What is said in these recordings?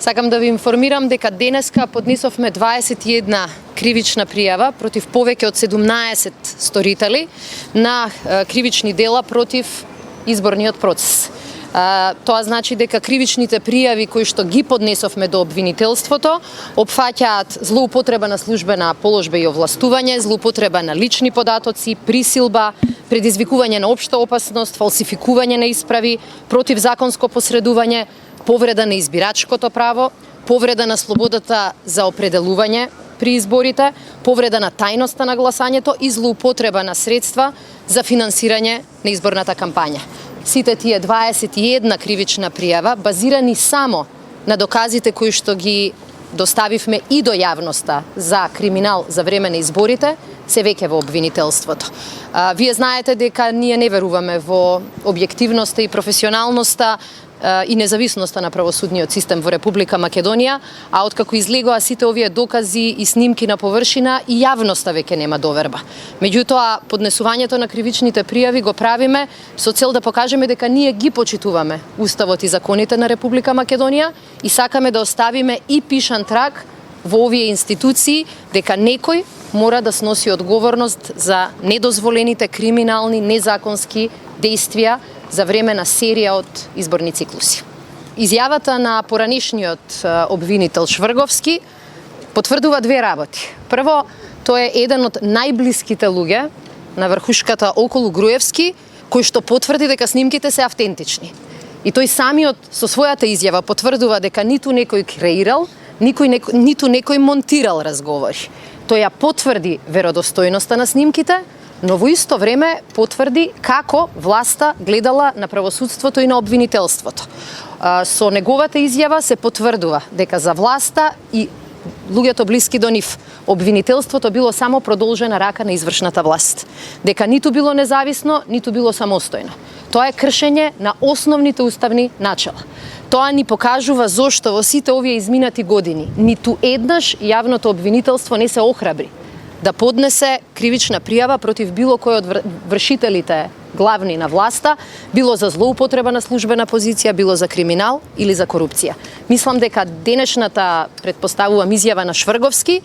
Сакам да ви информирам дека денеска поднесовме 21 кривична пријава против повеќе од 17 сторители на кривични дела против изборниот процес. Тоа значи дека кривичните пријави кои што ги поднесовме до обвинителството опфаќаат злоупотреба на службена положба и овластување, злоупотреба на лични податоци, присилба, предизвикување на општа опасност, фалсификување на исправи, противзаконско посредување, повреда на избирачкото право, повреда на слободата за определување при изборите, повреда на тајноста на гласањето и злоупотреба на средства за финансирање на изборната кампања. Сите тие 21 кривична пријава, базирани само на доказите кои што ги доставивме и до јавноста за криминал за време на изборите, се веќе во обвинителството. Вие знаете дека ние не веруваме во објективноста и професионалноста и независноста на правосудниот систем во Република Македонија, а откако излегоа сите овие докази и снимки на површина, и јавноста веќе нема доверба. Меѓутоа, поднесувањето на кривичните пријави го правиме со цел да покажеме дека ние ги почитуваме Уставот и законите на Република Македонија и сакаме да оставиме и пишан траг во овие институции дека некој мора да сноси одговорност за недозволените криминални, незаконски дејствија за време на серија од изборни циклуси. Изјавата на поранешниот обвинител Шврговски потврдува две работи. Прво, тој е еден од најблиските луѓе на врхушката околу Груевски, кој што потврди дека снимките се автентични. И тој самиот со својата изјава потврдува дека ниту некој креирал, ниту некој монтирал разговори. Тој ја потврди веродостојноста на снимките, но во исто време потврди како власта гледала на правосудството и на обвинителството. Со неговата изјава се потврдува дека за власта и луѓето блиски до нив обвинителството било само продолжена рака на извршната власт. Дека ниту било независно, ниту било самостојно. Тоа е кршење на основните уставни начела. Тоа ни покажува зошто во сите овие изминати години ниту еднаш јавното обвинителство не се охрабри да поднесе кривична пријава против било кој од вршителите главни на власта, било за злоупотреба на службена позиција, било за криминал или за корупција. Мислам дека денешната, предпоставувам, изјава на Шврговски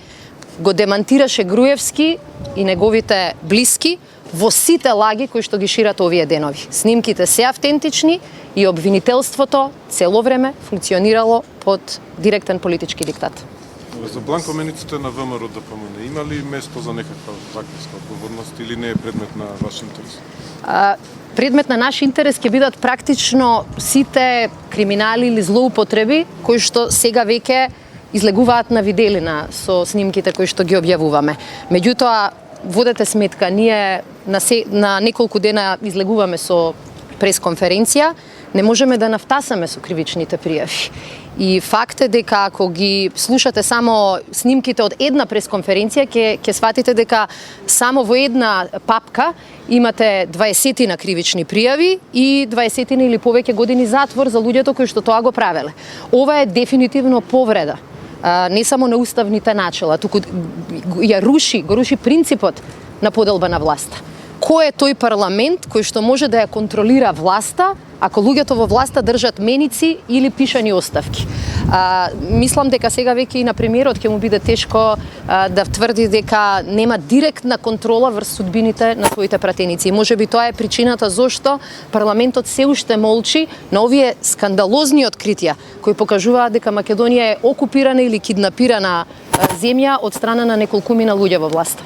го демантираше Груевски и неговите блиски во сите лаги кои што ги шират овие денови. Снимките се автентични и обвинителството цело време функционирало под директен политички диктат. За бланкомениците на ВМРО ДПМН има ли место за некаква законска одговорност или не е предмет на ваш интерес? Предмет на наш интерес ќе бидат практично сите криминали или злоупотреби кои што сега веќе излегуваат на виделина со снимките кои што ги објавуваме. Меѓутоа, водете сметка, ние на неколку дена излегуваме со пресконференција, не можеме да нафтасаме со кривичните пријави. И факт е дека ако ги слушате само снимките од една пресконференција, ќе сватите дека само во една папка имате 20 на кривични пријави и 20 или повеќе години затвор за луѓето кои што тоа го правеле. Ова е дефинитивно повреда не само на уставните начела, туку го руши принципот на поделба на власта. Кој е тој парламент кој што може да ја контролира власта ако луѓето во власта држат меници или пишани оставки? Мислам дека сега веќе и на премиерот ќе му биде тешко да тврди дека нема директна контрола врз судбините на своите пратеници. Можеби тоа е причината зошто парламентот се уште молчи на овие скандалозни откритија кои покажуваат дека Македонија е окупирана или киднапирана земја од страна на неколкумина луѓе во власта.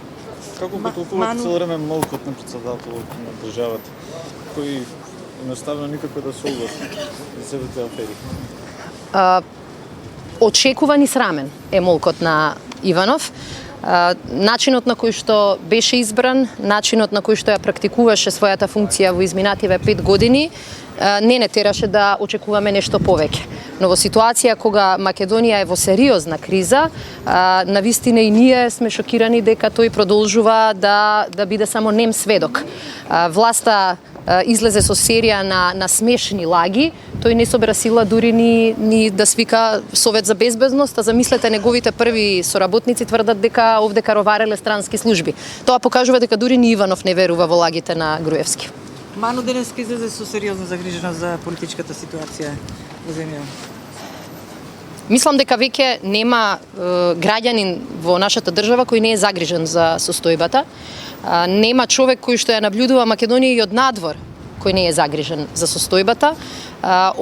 Како го толкувате цело време молкот на претседателот на државата, кој едноставно никако да се огласи за сите афери? Очекуван и срамен е молкот на Иванов. Начинот на кој што беше избран, начинот на кој што ја практикуваше својата функција во изминативе 5 години, не тераше да очекуваме нешто повеќе. Но во ситуација кога Македонија е во сериозна криза, навистина и ние сме шокирани дека тој продолжува да биде само нем сведок. Власта излезе со серија на смешни лаги, тој не собера сила дури ни да свика Совет за безбедност, а замислете неговите први соработници тврдат дека овде каровареле странски служби. Тоа покажува дека дури ни Иванов не верува во лагите на Груевски. Мано денеска излезе со сериозна загриженост за политичката ситуација во земја. Мислам дека веќе нема граѓанин во нашата држава кој не е загрижен за состојбата. Нема човек кој што ја наблюдува Македонија и од надвор кој не е загрижен за состојбата.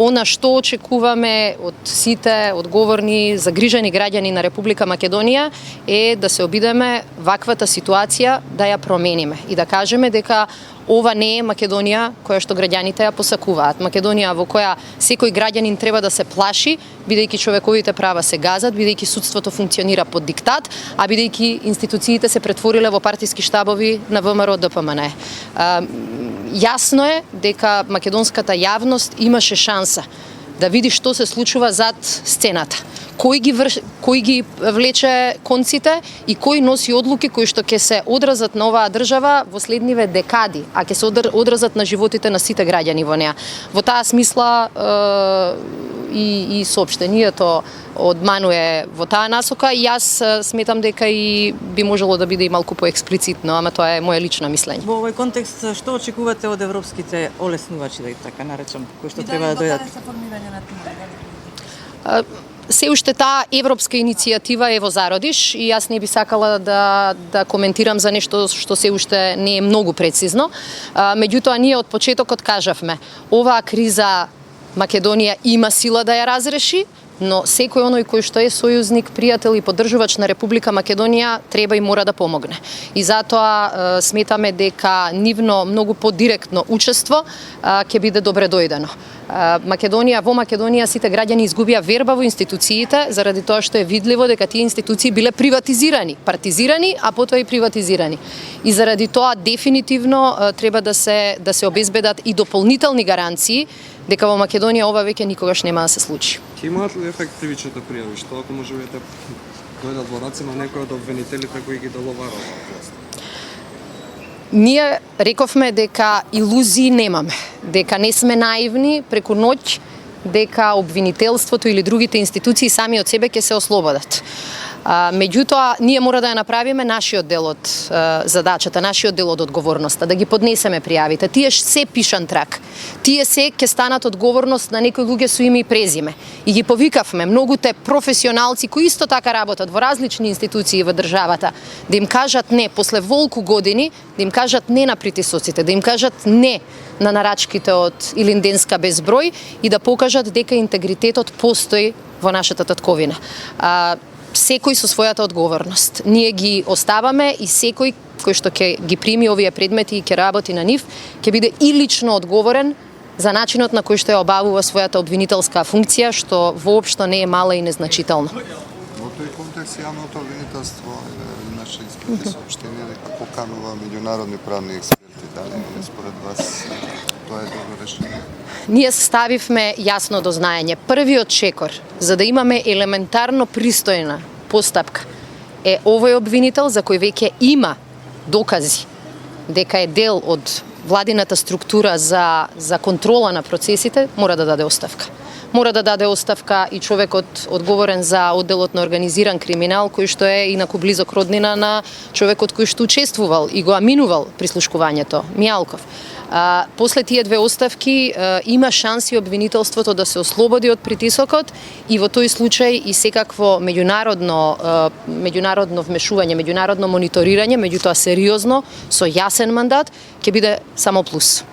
Она што очекуваме од сите одговорни, загрижени граѓани на Република Македонија е да се обидеме ваквата ситуација да ја промениме и да кажеме дека ова не е Македонија која што граѓаните ја посакуваат. Македонија во која секој граѓанин треба да се плаши, бидејќи човековите права се газат, бидејќи судството функционира под диктат, а бидејќи институциите се претвориле во партиски штабови на ВМРО ДПМН. Јасно е дека македонската јавност имаше шанса да види што се случува зад сцената. Кој ги влече конците и кој носи одлуки кои што ќе се одразат на оваа држава во следниве декади, а ќе се одразат на животите на сите граѓани во неа. Во таа смисла и соопштението од Ману е во таа насока и јас сметам дека и би можело да биде и малку поексплицитно, ама тоа е моја лична мислење. Во овој контекст, што очекувате од европските олеснувачи, да ги така наречам, кои што треба да дојдат? Се уште таа европска иницијатива е во зародиш и јас не би сакала да коментирам за нешто што се уште не е многу прецизно. Меѓутоа, ние од почетокот кажавме, оваа криза Македонија има сила да ја разреши, но секој оној кој што е сојузник, пријател и поддржувач на Република Македонија треба и мора да помогне. И затоа сметаме дека нивно многу подиректно учество ќе биде добре дојдено. Во Македонија сите граѓани изгубија верба во институциите заради тоа што е видливо дека тие институции биле приватизирани, партизирани, а потоа и приватизирани. И заради тоа дефинитивно треба да се обезбедат и дополнителни гаранции дека во Македонија ова веќе никогаш нема да се случи. Ќе имаат ли ефект кривичните пријави? Што ако можете дојдат во раце на некој од обвинителите кои ги деловарат на власт? Ние рековме дека илузии немаме, дека не сме наивни преку ноќ, дека обвинителството или другите институции сами од себе ќе се ослободат. Меѓутоа, ние мора да ја направиме нашиот дел од задачата, нашиот дел од одговорноста, да ги поднесеме пријавите. Тие се пишан трак. Тие се ќе станат одговорност на некои луѓе со име и презиме. И ги повикавме многуте професионалци кои исто така работат во различни институции во државата, да им кажат не после волку години, да им кажат не на притисоците, да им кажат не на нарачките од Илинденска безброј и да покажат дека интегритетот постои во нашата татковина. Секој со својата одговорност. Ние ги оставаме и секој кој што ќе ги прими овие предмети и ќе работи на нив, ќе биде и лично одговорен за начинот на кој што ја обавува својата обвинителска функција, што воопшто не е мала и незначителна. Во тој контекст јавното обвинителство наше експерти соопштение дека поканува меѓународни правни експерти. Дали според вас тоа е добро решение? Ние ставивме јасно до знаење. Првиот чекор за да имаме елементарно пристојна постапка е овој обвинител за кој веќе има докази дека е дел од владината структура за контрола на процесите, мора да даде оставка. Мора да даде оставка и човекот одговорен за одделот на организиран криминал, кој што е инаку близок роднина на човекот кој што учествувал и го аминувал прислушкувањето, Мијалков. После тие две оставки има шанси обвинителството да се ослободи од притисокот и во тој случај и секакво меѓународно вмешување, меѓународно мониторирање, меѓутоа сериозно, со јасен мандат, ќе биде само плюс.